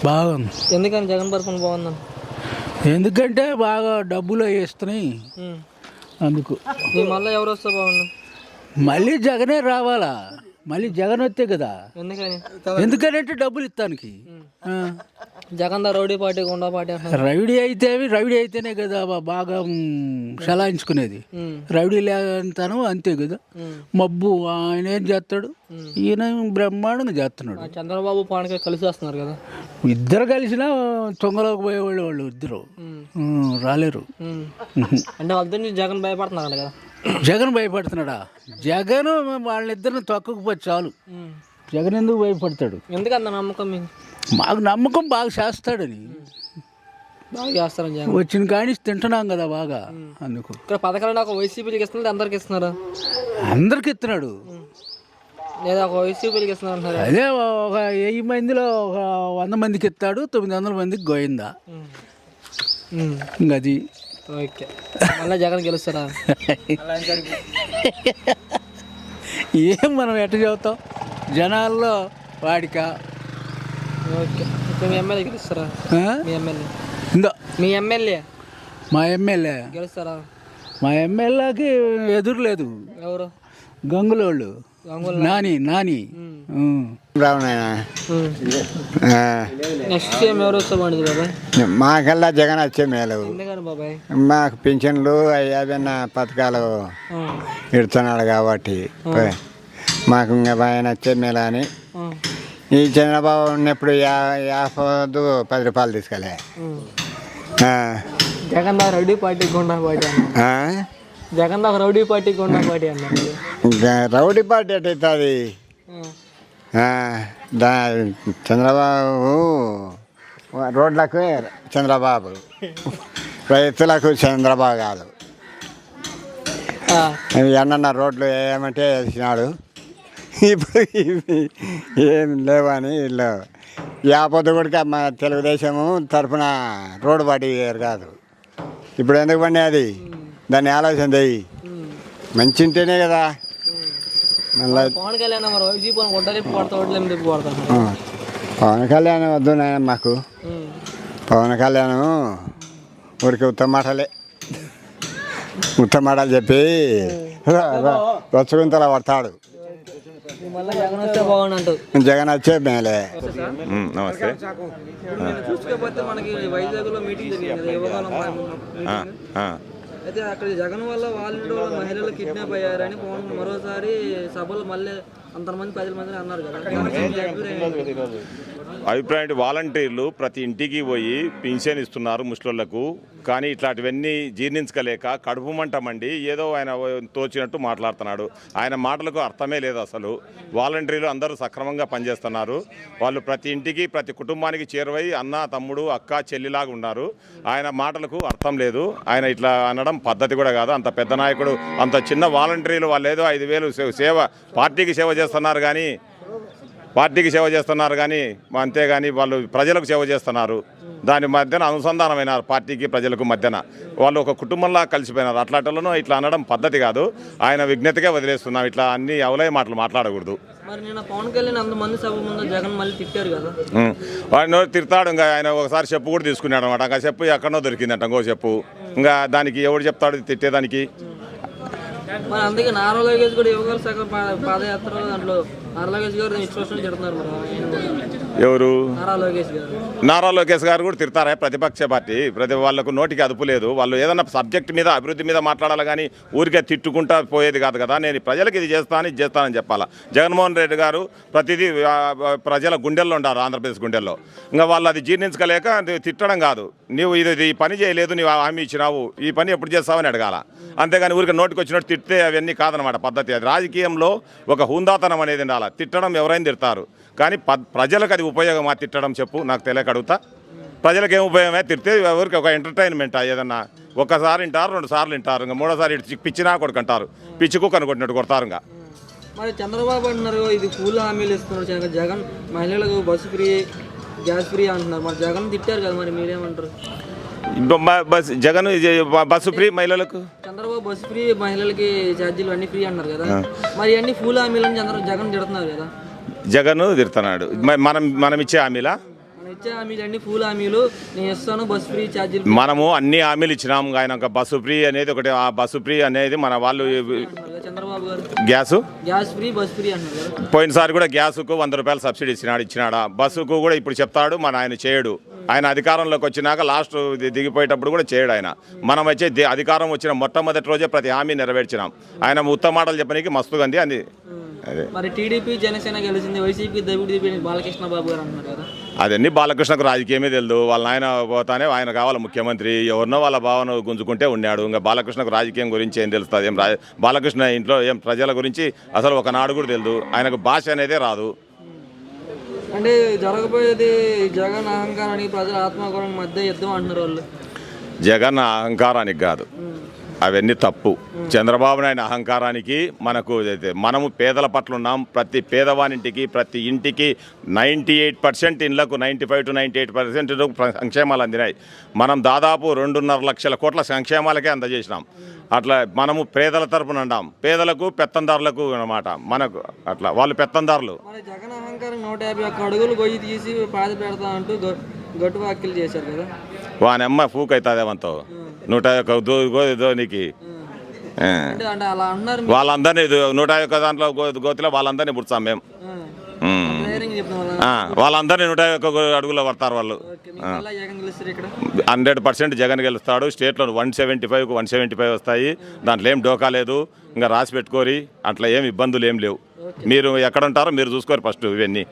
బాగుంది. ఎందుకని జగన్ పరిపాలన బాగుందని? ఎందుకంటే బాగా డబ్బులు వేస్తున్నాయి అందుకు. నీ మళ్ళీ ఎవరు వస్తే బాగుండు? మళ్ళీ జగనే రావాలా, మళ్ళీ జగన్ వస్తే కదా. ఎందుకని? ఎందుకంటే డబ్బులు ఇస్తానికి. జగన్ దా రౌడీ పార్టీ గుండా పార్టీ అంటున్నారు. రవిడి అయితేనే కదా బాగా చలాయించుకునేది. రవిడి లేదంతాను అంతే కదా. మబ్బు ఆయన ఏం చేస్తాడు, ఈయన బ్రహ్మాండంగా చేస్తున్నాడు. చంద్రబాబు పవన్ కళ్యాణ్ కలిసి వస్తున్నారు కదా. ఇద్దరు కలిసినా తొంగలోకి పోయేవాళ్ళు వాళ్ళు ఇద్దరు రాలేరు. అంటే వాళ్ళతో జగన్ భయపడుతున్నారు కదా. జగన్ భయపడుతున్నాడా? జగన్ వాళ్ళిద్దరిని తొక్కకపోతే చాలు. జగన్ ఎందుకు భయపడతాడు? ఎందుకంత నమ్మకం మీకు? మాకు నమ్మకం బాగా చేస్తాడని. బాగా చేస్తారని జగన్ వచ్చిన కానీ తింటున్నాం కదా బాగా, అందుకు. ఇక్కడ పథకాలు ఒక వైసీపీకి ఇస్తున్నారు, అందరికి ఇస్తున్నారా? అందరికి ఇస్తున్నాడు లేదా ఒక వైసీపీకి ఇస్తున్నారు అంటారు? అదే ఒక 1000 మందిలో ఒక 100 మందికి ఇస్తాడు, 900 మందికి గోయిందా. ఇంకా అది ఓకే. మళ్ళీ జగన్ గెలుస్తారా? ఏం మనం ఎట్ట చెబుతాం జనాల్లో వాడిక. ఓకే. ఇప్పుడు మీ ఎమ్మెల్యే గెలుస్తారా? మీ ఎమ్మెల్యే ఇందో మీ ఎమ్మెల్యే మా ఎమ్మెల్యే గెలుస్తారా? మా ఎమ్మెల్యేకి ఎదురు లేదు. ఎవరు? గంగులోళ్ళు నాని. నెక్స్ట్ టైం ఎవరు వస్తే బాగుంటుంది బాబాయ్? మాకల్లా జగన్ వచ్చే మేలు. ఎందుకని బాబాయ్? మాకు పింఛన్లు ఏదైనా పథకాలు ఇడుతున్నాడు కాబట్టి మాకు ఇంకా ఆయన వచ్చే మేలు అని. ఈ చంద్రబాబు ఉన్నప్పుడు 50 రూపాయలు తీసుకెళ్ళే. జగన్ దా రౌడీ పార్టీ గుండా పార్టీ అన్నారు. జగన్ దా రౌడీ పార్టీ గుండా పార్టీ అన్నారు. రౌడీ పార్టీ ఎట్టవుతుంది? చంద్రబాబు రోడ్లకు చంద్రబాబు, రైతులకు చంద్రబాబు కాదు. ఎన్న రోడ్లు ఏమంటే వేసినాడు. ఇప్పుడు ఏం లేవని వీళ్ళు యాపొద్దు కూడా మా తెలుగుదేశము తరఫున రోడ్డు పార్టీ కాదు. ఇప్పుడు ఎందుకు పండి అది? దాన్ని ఆలోచన చెయ్యి. మంచి ఉంటేనే కదా. మళ్ళీ పవన్ కళ్యాణ్ పవన్ కళ్యాణ్ వద్దు నాయన మాకు. పవన్ కళ్యాణ్ ఊరికి ఉత్తమాటలు చెప్పి రచ్చగుంతలా పడతాడు. జగన్ వచ్చే మేలే. నమస్తే. చూసుకోకపోతే మనకి వైజాగ్ లో మీటింగ్ జరిగింది అయితే అక్కడ జగన్ వల్ల వాళ్ళ మహిళలు కిడ్నాప్ అయ్యారని పవన్ మరోసారి సభలు మళ్ళీ అంతమంది 10 మంది అన్నారు కదా. అభిప్రాయం వాలంటీర్లు ప్రతి ఇంటికి పోయి పింఛన్ ఇస్తున్నారు ముస్లింలకు. కానీ ఇట్లాంటివన్నీ జీర్ణించలేక కడుపు మంటమండి ఏదో ఆయన తోచినట్టు మాట్లాడుతున్నాడు. ఆయన మాటలకు అర్థమే లేదు అసలు. వాలంటీర్లు అందరూ సక్రమంగా పనిచేస్తున్నారు. వాళ్ళు ప్రతి ఇంటికి ప్రతి కుటుంబానికి చేరువై అన్న తమ్ముడు అక్క చెల్లిలాగా ఉన్నారు. ఆయన మాటలకు అర్థం లేదు. ఆయన ఇట్లా అనడం పద్ధతి కూడా కాదు. అంత పెద్ద నాయకుడు అంత చిన్న వాలంటీర్లు వాళ్ళు ఏదో 5,000 సేవ పార్టీకి సేవ చేస్తున్నారు కానీ అంతేగాని వాళ్ళు ప్రజలకు సేవ చేస్తున్నారు. దాని మధ్యన అనుసంధానమైనారు పార్టీకి ప్రజలకు మధ్యన. వాళ్ళు ఒక కుటుంబంలా కలిసిపోయినారు. అట్లాంటిలో ఇట్లా అనడం పద్ధతి కాదు. ఆయన విజ్ఞతగా వదిలేస్తున్నాం. ఇట్లా అన్ని అవలయ మాటలు మాట్లాడకూడదు. పవన్ కళ్యాణ్ అంతమంది సభ ముందు జగన్ మళ్ళీ తిట్టారు కదా. వాడిని తిడతాడు. ఇంకా ఆయన ఒకసారి చెప్పు కూడా తీసుకున్నాడు అనమాట. ఇంకా చెప్పు ఎక్కడో దొరికిందంట ఇంకో చెప్పు. ఇంకా దానికి ఎవడు చెప్తాడు తిట్టేదానికి? మరి అందుకే నారా లోకేష్ కూడా యువకుల శాఖ పాదయాత్ర దాంట్లో నారా లోకేష్ గారు ఇన్స్ట్రక్షన్ చెప్తున్నారు. ఎవరు? నారా లోకేష్ గారు కూడా తిడతారా? ప్రతిపక్ష పార్టీ వాళ్ళకు నోటికి అదుపు లేదు. వాళ్ళు ఏదన్నా సబ్జెక్ట్ మీద అభివృద్ధి మీద మాట్లాడాలి కానీ ఊరికే తిట్టుకుంటా పోయేది కాదు కదా. నేను ప్రజలకు ఇది చేస్తానని చెప్పాలా. జగన్మోహన్ రెడ్డి గారు ప్రతిదీ ప్రజల గుండెల్లో ఉండారు, ఆంధ్రప్రదేశ్ గుండెల్లో. ఇంకా వాళ్ళు అది జీర్ణించుకోలేక తిట్టడం కాదు. నీవు ఇది పని చేయలేదు, నీవు హామీ ఇచ్చినావు, ఈ పని ఎప్పుడు చేస్తావని అడగాల. అంతేగాని ఊరికి నోటికి వచ్చినట్టు తిట్టే అవన్నీ కాదనమాట పద్ధతి. అది రాజకీయంలో ఒక హుందాతనం అనేది ఉండాలి. తిట్టడం ఎవరైనా తిడతారు కానీ ప్రజలకు అది ఉపయోగమా తిట్టడం చెప్పు? నాకు తెలియక అడుగుతా. ప్రజలకు ఏం ఉపయోగమే? తిడితే ఎవరికి ఒక ఎంటర్టైన్మెంట్ ఏదన్నా. ఒకసారి వింటారు, 2 సార్లు వింటారు, ఇంకా 3వ సారి పిచ్చినా కొడుకుంటారు. పిచ్చి కుక్కను కొట్టినట్టు కొడతారు. ఇంకా మరి చంద్రబాబు అంటున్నారు ఇది పూల హామీలు ఇస్తున్నారు. జగన్ మహిళలకు బస్సు ఫ్రీ, గ్యాస్ ఫ్రీ అంటున్నారు. మరి జగన్ తిట్టారు కదా, మరి మీరేమంటారు? జగన్ బస్సు ఫ్రీ మహిళలకు, చంద్రబాబు బస్సు ఫ్రీ, మహిళలకి ఛార్జీలు అన్ని ఫ్రీ అన్నారు కదా. మరి అన్ని పూల హామీలను జగన్ తిడుతున్నారు కదా. జగన్ తిడుతున్నాడు మనం ఇచ్చే హామీలా మనం ఇచ్చే హామీలు అన్ని ఫుల్ హామీలు, నేను ఇస్తాను బస్ ఫ్రీ ఛార్జీలు మనము అన్ని హామీలు ఇచ్చినాం. ఆయన ఒక బస్సు ఫ్రీ అనేది ఒకటి, ఆ బస్సు ఫ్రీ అనేది మన వాళ్ళు అంటున్నారు కదా చంద్రబాబు గారు. గ్యాస్ ఫ్రీ బస్ ఫ్రీ అంటున్నారు కదా. పోయినసారి కూడా గ్యాస్కు 100 రూపాయలు సబ్సిడీ ఇచ్చినాడా? బస్సుకు కూడా ఇప్పుడు చెప్తాడు, ఆయన చేయడు. ఆయన అధికారంలోకి వచ్చినాక లాస్ట్ దిగిపోయేటప్పుడు కూడా చేయడు ఆయన. మనం వచ్చే అధికారం వచ్చిన మొట్టమొదటి రోజే ప్రతి హామీ నెరవేర్చినాం. ఆయన ఉత్తమ మాటలు చెప్పడానికి మస్తుగా అంది అని. అదే మరి టీడీపీ జనసేన గెలిచింది, వైసీపీ దవిడి బాలకృష్ణ బాబు గారు అంటున్నారు కదా. అదన్నీ బాలకృష్ణకు రాజకీయమే తెలియదు. వాళ్ళ ఆయన పోతానే ఆయన కావాలి ముఖ్యమంత్రి, ఎవరినో వాళ్ళ భావన గుంజుకుంటే ఉన్నాడు. ఇంకా బాలకృష్ణకు రాజకీయం గురించి ఏం తెలుస్తుంది? బాలకృష్ణ ఇంట్లో ఏం ప్రజల గురించి అసలు ఒకనాడు కూడా తెలియదు. ఆయనకు భాష అనేదే రాదు. అంటే జరగబోయేది జగన్ అహంకారానికి ప్రజల ఆత్మగౌరవం మధ్య యుద్ధం అంటున్నారు వాళ్ళు. జగన్ అహంకారానికి కాదు, అవన్నీ తప్పు. చంద్రబాబు నాయుడు అహంకారానికి మనము పేదల పట్ల ఉన్నాం. ప్రతి పేదవానింటికి ప్రతి ఇంటికి 98% ఇళ్లకు 95 to 98% సంక్షేమాలు అందినాయి. మనం దాదాపు 2.5 లక్షల కోట్ల సంక్షేమాలకే అందజేసినాం. అట్లా మనము పేదల తరపున ఉన్నాం. పేదలకు పెత్తందారులకు అన్నమాట మనకు. అట్లా వాళ్ళు పెత్తందారులు. మరి జగన్ అహంకారం 151 అడుగులు గొయ్యి తీసి పాతి పెడతా అంటూ గట్టు వ్యాఖ్యలు చేశారు కదా. వాని అమ్మ ఫూక్ అవుతుందేమంతో 101 ధోనికి అంటే అలా అన్నారు. వాళ్ళందరినీ 101 దాంట్లో గోతిలో వాళ్ళందరినీ పుడతాం మేము. ధైర్యంగా చెప్తాం వాళ్ళ. వాళ్ళందరినీ 101 అడుగులో పడతారు వాళ్ళు. మళ్ళీ జగన్ గెలుస్తారు ఇక్కడ. 100% జగన్ గెలుస్తాడు. స్టేట్లో 175కు 175 వస్తాయి. దాంట్లో ఏం డోకా లేదు. ఇంకా రాసి పెట్టుకోరి, అట్లా ఏం ఇబ్బందులు ఏం లేవు. మీరు ఎక్కడ ఉంటారో మీరు చూసుకోరు ఫస్ట్ ఇవన్నీ.